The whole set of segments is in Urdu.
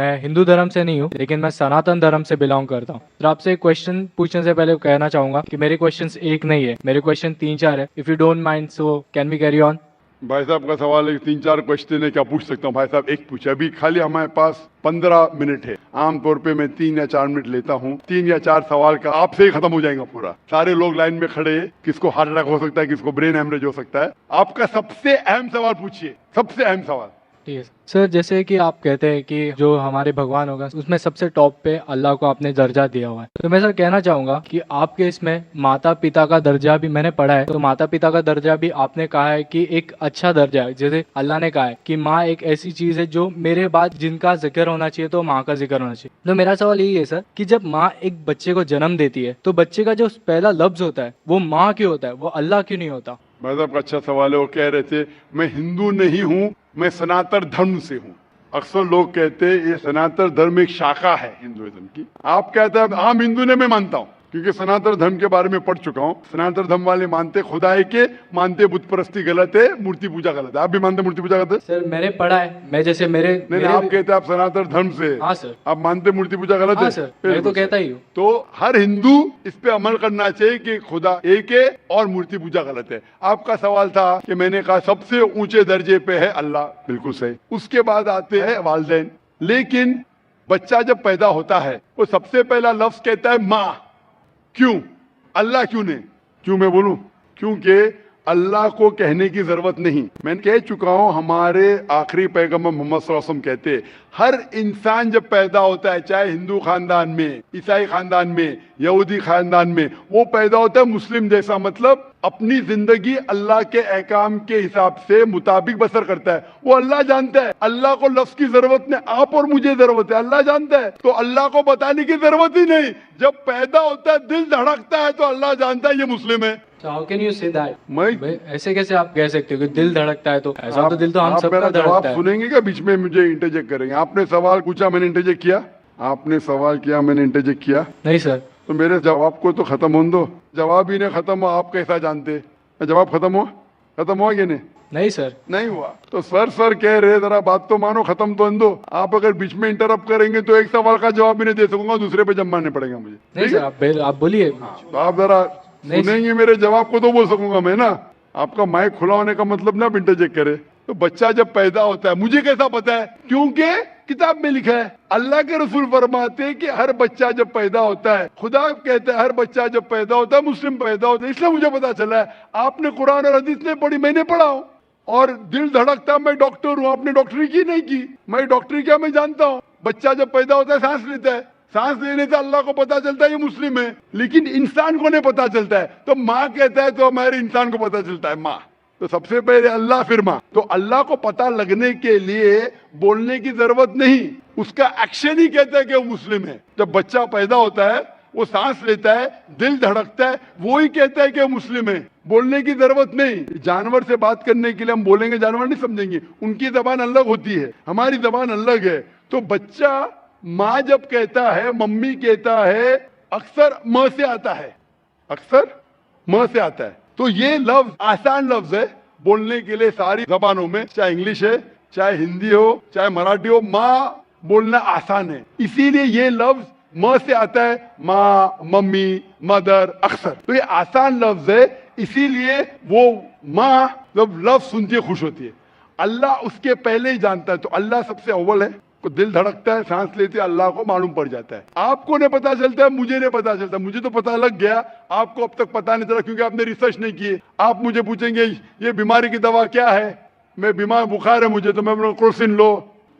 میں ہندو دھرم سے نہیں ہوں لیکن میں سناتن دھرم سے بلانگ کرتا ہوں. سر آپ سے ایک کوشچن پوچھنے سے پہلے کہنا چاہوں گا کہ میرے کوشچنس ایک نہیں ہے, میرے کوشچن 3-4 ہے. If you don't mind so can we carry on? بھائی صاحب کا سوال ہے 3-4 کوشچن ہے, کیا پوچھ سکتا ہوں؟ بھائی صاحب ایک پوچھے, ابھی خالی ہمارے پاس 15 منٹ ہے. عام طور پہ میں 3 یا 4 منٹ لیتا ہوں. 3 یا 4 سوال کا آپ سے ہی ختم ہو جائے گا پورا. سارے لوگ لائن میں کھڑے ہیں, کس کو ہارٹ اٹیک ہو سکتا ہے, کس کو برین ہیمریج ہو سکتا ہے. آپ کا سب سے اہم سوال پوچھیے, سب سے اہم سوال. ٹھیک ہے سر, جیسے کہ آپ کہتے ہیں کہ جو ہمارے بھگوان ہوگا اس میں سب سے ٹاپ پہ اللہ کو آپ نے درجہ دیا ہوا ہے, تو میں سر کہنا چاہوں گا کہ آپ کے اس میں ماتا پتا کا درجہ بھی میں نے پڑھا ہے, تو ماتا پتا کا درجہ بھی آپ نے کہا ہے کہ ایک اچھا درجہ ہے. جیسے اللہ نے کہا ہے کہ ماں ایک ایسی چیز ہے جو میرے بعد جن کا ذکر ہونا چاہیے تو ماں کا ذکر ہونا چاہیے. تو میرا سوال یہی ہے سر کہ جب ماں ایک بچے کو جنم دیتی ہے تو بچے کا جو پہلا لفظ ہوتا ہے وہ ماں کیوں ہوتا ہے, وہ اللہ کیوں نہیں ہوتا؟ بھائی صاحب کا اچھا سوال ہے. وہ کہہ رہے تھے میں ہندو نہیں ہوں, میں سناتن دھرم سے ہوں. اکثر لوگ کہتے ہیں یہ سناتن دھرم ایک شاخا ہے ہندوازم کی. آپ کہتے ہیں عام ہندو نے میں مانتا ہوں کیونکہ سناتن دھرم کے بارے میں پڑھ چکا ہوں. سناتن دھرم والے مانتے خدا ہے کہ مانتے بت پرستی غلط ہے, مورتی پوجا غلط ہے. آپ بھی مانتے مورتی پوجا غلط ہے؟ سر میں نے پڑھا ہے, میں جیسے نہیں, آپ کہتے ہیں آپ سناتن دھرم سے. ہاں سر. آپ مانتے مورتی پوجا غلط ہے؟ ہاں سر, میں تو کہتا ہی ہوں. تو ہر ہندو اس پہ عمل کرنا چاہیے کہ خدا ایک ہے اور مورتی پوجا غلط ہے. آپ کا سوال تھا کہ میں نے کہا سب سے اونچے درجے پہ ہے اللہ, بالکل صحیح. اس کے بعد آتے ہیں والدین. لیکن بچہ جب پیدا ہوتا ہے وہ سب سے پہلا لفظ کہتا ہے ماں. کیوں؟ اللہ کیوں نہیں؟ کیوں میں بولوں؟ کیونکہ اللہ کو کہنے کی ضرورت نہیں. میں نے کہہ چکا ہوں, ہمارے آخری پیغمبر محمد صلی اللہ علیہ وسلم کہتے ہر انسان جب پیدا ہوتا ہے, چاہے ہندو خاندان میں, عیسائی خاندان میں, یہودی خاندان میں, وہ پیدا ہوتا ہے مسلم جیسا. مطلب اپنی زندگی اللہ کے احکام کے حساب سے مطابق بسر کرتا ہے. وہ اللہ جانتا ہے, اللہ کو لفظ کی ضرورت نہیں, آپ اور مجھے ضرورت ہے. اللہ جانتا ہے تو اللہ کو بتانے کی ضرورت ہی نہیں. جب پیدا ہوتا ہے دل دھڑکتا ہے تو اللہ جانتا ہے یہ مسلم ہے. How can you say that? میں ایسے کیسے آپ کہہ سکتے ہو کہ دل دھڑکتا ہے؟ تو ایسا تو دل تو ہم سب کا جواب دھڑکتا ہے. سنیں گے کیا بیچ میں مجھے انٹرجیکٹ کریں گے؟ آپ نے سوال پوچھا, میں نے انٹرجیکٹ کیا. آپ نے سوال کیا, میں نے انٹرجیکٹ کیا. نہیں سر. تو میرے جواب کو تو ختم ہونے دو. جواب ہی نہیں ختم ہوا, آپ کیسا جانتے؟ جواب ختم ہوا؟ ختم ہوا کہ نہیں؟ نہیں سر. نہیں ہوا. تو سر کہہ رہے ذرا بات تو مانو, ختم تو دو. آپ اگر بیچ میں انٹرپٹ کریں گے تو ایک سوال کا جواب بھی نہیں دے سکوں گا, دوسرے پہ جمع ماننے پڑے گا مجھے. نہیں سر, آپ بولیے. تو آپ ذرا سنیں گے میرے جواب کو تو بول سکوں گا میں نا. آپ کا مائک کھلا ہونے کا مطلب نہ انٹرجیکٹ کرے. تو بچہ جب پیدا ہوتا ہے, مجھے کیسا پتا ہے؟ کیونکہ کتاب میں لکھا ہے. اللہ کے رسول فرماتے ہیں کہ ہر بچہ جب پیدا ہوتا ہے, خدا کہتا ہے ہر بچہ جب پیدا ہوتا ہے مسلم پیدا ہوتا ہے. اس لیے مجھے پتا چلا ہے. آپ نے قرآن اور حدیث نہیں پڑھی, میں نے پڑھا ہوں. اور دل دھڑکتا, میں ڈاکٹر ہوں, آپ نے ڈاکٹری کی نہیں کی. میں ڈاکٹری کیا, میں جانتا ہوں. بچہ جب پیدا ہوتا ہے سانس لیتا ہے, سانس لینے سے اللہ کو پتا چلتا ہے یہ مسلم ہے, لیکن انسان کو نہیں پتا چلتا ہے. تو ماں کہتا ہے تو ہمارے انسان کو پتا چلتا ہے ماں. تو سب سے پہلے اللہ پھر ماں. تو اللہ کو پتا لگنے کے لیے بولنے کی ضرورت نہیں, اس کا ایکشن ہی کہتا ہے کہ وہ مسلم ہے. جب بچہ پیدا ہوتا ہے وہ سانس لیتا ہے, دل دھڑکتا ہے, وہی کہتا ہے کہ وہ مسلم ہے. بولنے کی ضرورت نہیں. جانور سے بات کرنے کے لیے ہم بولیں گے, جانور نہیں سمجھیں گے. ان کی زبان الگ ہوتی ہے, ہماری زبان الگ ہے. تو بچہ ماں جب کہتا ہے, ممی کہتا ہے, اکثر ماں سے آتا ہے, اکثر ماں سے آتا ہے. تو یہ لفظ آسان لفظ ہے بولنے کے لیے ساری زبانوں میں, چاہے انگلش ہے, چاہے ہندی ہو, چاہے مراٹھی ہو. ماں بولنا آسان ہے, اسی لیے یہ لفظ ماں سے آتا ہے. ماں, ممی, مدر, اکثر. تو یہ آسان لفظ ہے, اسی لیے وہ ماں جب لفظ سنتی ہے خوش ہوتی ہے. اللہ اس کے پہلے ہی جانتا ہے. تو اللہ سب سے اول ہے. کو دل دھڑکتا ہے, سانس لیتے ہے, اللہ کو معلوم پڑ جاتا ہے. آپ کو نہیں پتا چلتا ہے, مجھے نہیں پتا چلتا. مجھے تو پتا لگ گیا, آپ کو اب تک پتا نہیں چلا کیونکہ آپ نے ریسرچ نہیں کی. آپ مجھے پوچھیں گے یہ بیماری کی دوا کیا ہے, میں بیمار, بخار ہے مجھے, تو میں کروسین لو,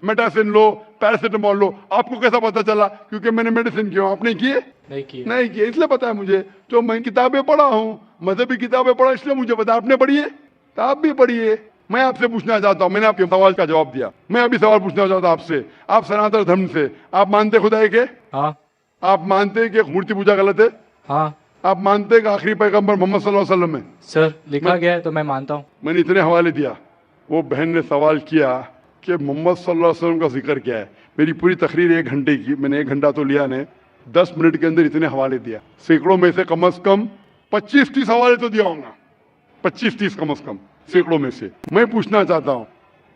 میٹاسین لو, پیراسیٹامول لو. آپ کو کیسا پتا چلا؟ کیونکہ میں نے میڈیسن کی. آپ نے کیے نہیں کیے, اس لیے پتا ہے مجھے. تو میں کتابیں پڑھا ہوں, مذہبی کتابیں پڑھا, اس لیے مجھے پتا. آپ نے پڑھی ہے تو آپ بھی پڑھیے. میں آپ سے پوچھنا چاہتا ہوں, میں نے آپ کے سوال کا جواب دیا. میں ابھی سوال پوچھنا چاہتا ہوں آپ سے. آپ سناتن دھرم سے, آپ مانتے خدا ہے کہ؟ ہاں. آپ مانتے کہ مورتی پوجا غلط ہے؟ ہاں. آپ مانتے کہ آخری پیغمبر محمد صلی اللہ علیہ وسلم ہے؟ سر لکھا گیا ہے تو میں مانتا ہوں. میں نے اتنے حوالے دیا. وہ بہن نے سوال کیا کہ محمد صلی اللہ علیہ وسلم کا ذکر کیا ہے. میری پوری تقریر 1 گھنٹے کی, میں نے 1 گھنٹہ تو لیا نہیں, 10 منٹ کے اندر اتنے حوالے دیا. سینکڑوں میں سے کم از کم 25-30 حوالے تو دیا ہوں گا, 25-30 کم از کم, سینکڑوں میں سے. میں پوچھنا چاہتا ہوں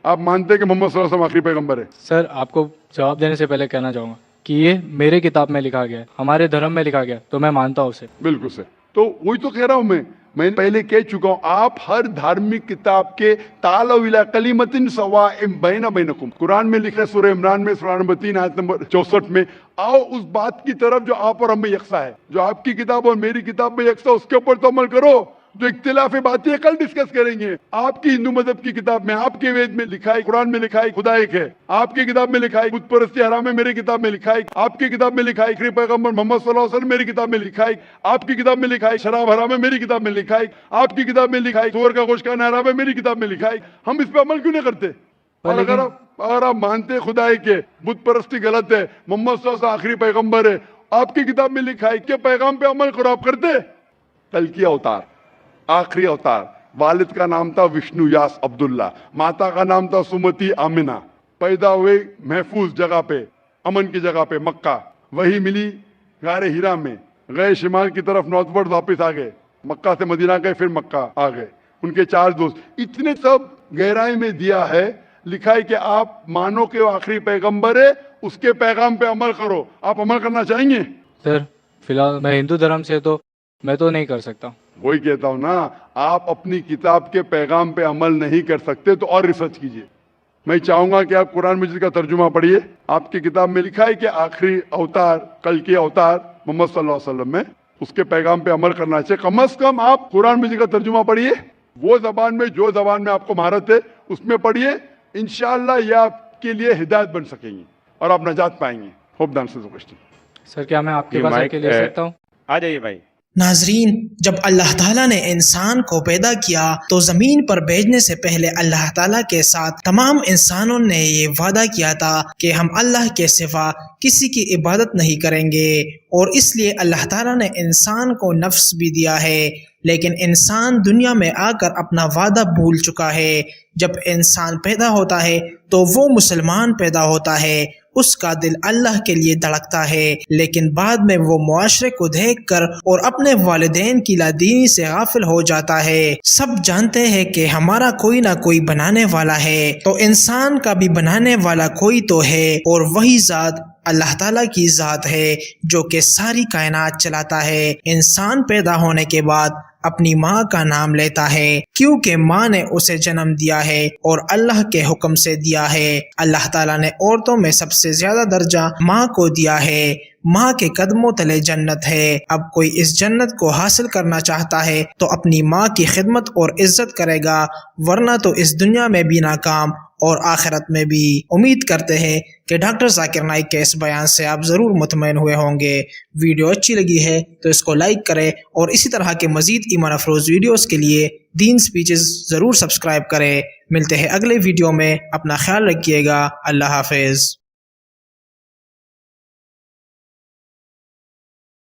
آپ مانتے ہیں کہ محمد صلی اللہ علیہ وسلم آخری پیغمبر ہے؟ سر آپ کو جواب دینے سے پہلے کہنا چاہوں گا کہ یہ میرے کتاب میں لکھا گیا ہے، ہمارے دھرم میں لکھا گیا ہے، تو میں مانتا ہوں اسے۔ بالکل سے، تو وہی تو کہہ رہا ہوں میں پہلے کہہ چکا ہوں، آپ ہر دھارمک کتاب کے تعالوا الی کلمۃ سواء بینکم، قرآن میں لکھا ہے سورہ عمران میں سورہ نمبر 3 آیت نمبر 64 میں، آؤ اس بات کی طرف جو آپ اور ہم میں یکساں ہے، جو آپ کی کتاب اور میری کتاب میں یکساں، اس کے اوپر تو عمل کرو۔ جو اختلاف باتیں کل ڈسکس کریں گے۔ آپ کی ہندو مذہب کی کتاب میں، آپ کے وید میں لکھا ہے، قرآن میں لکھا ہے خدا ایک ہے، آپ کی کتاب میں لکھا ہے بت پرستی حرام ہے، میری کتاب میں لکھا ہے، آپ کی کتاب میں لکھا ہے آخری پیغمبر محمد صلی اللہ علیہ وسلم، میری کتاب میں لکھا ہے، آپ کی کتاب میں لکھا ہے شراب حرام ہے، میری کتاب میں لکھا ہے، آپ کی کتاب میں لکھا ہے سور کا گوشت کھانا حرام ہے، میری کتاب میں لکھا ہے۔ ہم اس پہ عمل کیوں نہیں کرتے؟ اور اگر آپ مانتے خدا ایک ہے، بت پرستی غلط ہے، محمد صلی اللہ علیہ وسلم آخری پیغمبر ہے، آپ کی کتاب میں لکھا ہے کہ پیغام پہ عمل کرو، آپ کرتے؟ کل کی اوتار، آخری اوتار، والد کا نام تھا وشنو یاس عبداللہ، ماتا کا نام تھا سمتی آمنہ، پیدا ہوئے محفوظ جگہ پہ، امن کی جگہ پہ مکہ، وہی ملی غار ہیرا میں، گئے شمال کی طرف نارتھ ورڈ، واپس آ گئے، مکہ سے مدینہ گئے، پھر مکہ آ گئے، ان کے 4 دوست، اتنے سب گہرائی میں دیا ہے، لکھا ہے کہ آپ مانو کہ وہ آخری پیغمبر ہے، اس کے پیغام پہ عمل کرو۔ آپ عمل کرنا چاہیں گے؟ سر فی الحال میں ہندو دھرم سے تو میں تو نہیں کر سکتا۔ وہی کہتا ہوں نا، آپ اپنی کتاب کے پیغام پہ عمل نہیں کر سکتے تو اور ریسرچ کیجئے۔ میں چاہوں گا کہ آپ قرآن مجید کا ترجمہ پڑھیے، آپ کی کتاب میں لکھا ہے کہ آخری اوتار، کل کے اوتار محمد صلی اللہ علیہ وسلم میں، اس کے پیغام پہ عمل کرنا چاہیے۔ کم از کم آپ قرآن مجید کا ترجمہ پڑھیے، وہ زبان میں، جو زبان میں آپ کو مہارت ہے اس میں پڑھیے، انشاءاللہ یہ آپ کے لیے ہدایت بن سکیں گی اور آپ نجات پائیں گے۔ ہوپ ڈانس از کوسچن۔ سر کیا میں آپ کے پاس آ کے لے سکتا ہوں؟ آ جائیے بھائی۔ ناظرین، جب اللہ تعالیٰ نے انسان کو پیدا کیا تو زمین پر بھیجنے سے پہلے اللہ تعالیٰ کے ساتھ تمام انسانوں نے یہ وعدہ کیا تھا کہ ہم اللہ کے سوا کسی کی عبادت نہیں کریں گے، اور اس لیے اللہ تعالیٰ نے انسان کو نفس بھی دیا ہے، لیکن انسان دنیا میں آ کر اپنا وعدہ بھول چکا ہے۔ جب انسان پیدا ہوتا ہے تو وہ مسلمان پیدا ہوتا ہے، اس کا دل اللہ کے لیے دھڑکتا ہے، لیکن بعد میں وہ معاشرے کو دیکھ کر اور اپنے والدین کی لادینی سے غافل ہو جاتا ہے۔ سب جانتے ہیں کہ ہمارا کوئی نہ کوئی بنانے والا ہے، تو انسان کا بھی بنانے والا کوئی تو ہے، اور وہی ذات اللہ تعالیٰ کی ذات ہے جو کہ ساری کائنات چلاتا ہے۔ انسان پیدا ہونے کے بعد اپنی ماں کا نام لیتا ہے، کیونکہ ماں نے اسے جنم دیا ہے اور اللہ کے حکم سے دیا ہے۔ اللہ تعالیٰ نے عورتوں میں سب سے زیادہ درجہ ماں کو دیا ہے۔ ماں کے قدموں تلے جنت ہے۔ اب کوئی اس جنت کو حاصل کرنا چاہتا ہے تو اپنی ماں کی خدمت اور عزت کرے گا، ورنہ تو اس دنیا میں بھی ناکام اور آخرت میں بھی۔ امید کرتے ہیں کہ ڈاکٹر ذاکر نائک کے اس بیان سے آپ ضرور مطمئن ہوئے ہوں گے۔ ویڈیو اچھی لگی ہے تو اس کو لائک کریں، اور اسی طرح کے مزید ایمان افروز ویڈیوز کے لیے دین سپیچز ضرور سبسکرائب کریں۔ ملتے ہیں اگلے ویڈیو میں، اپنا خیال رکھیے گا۔ اللہ حافظ۔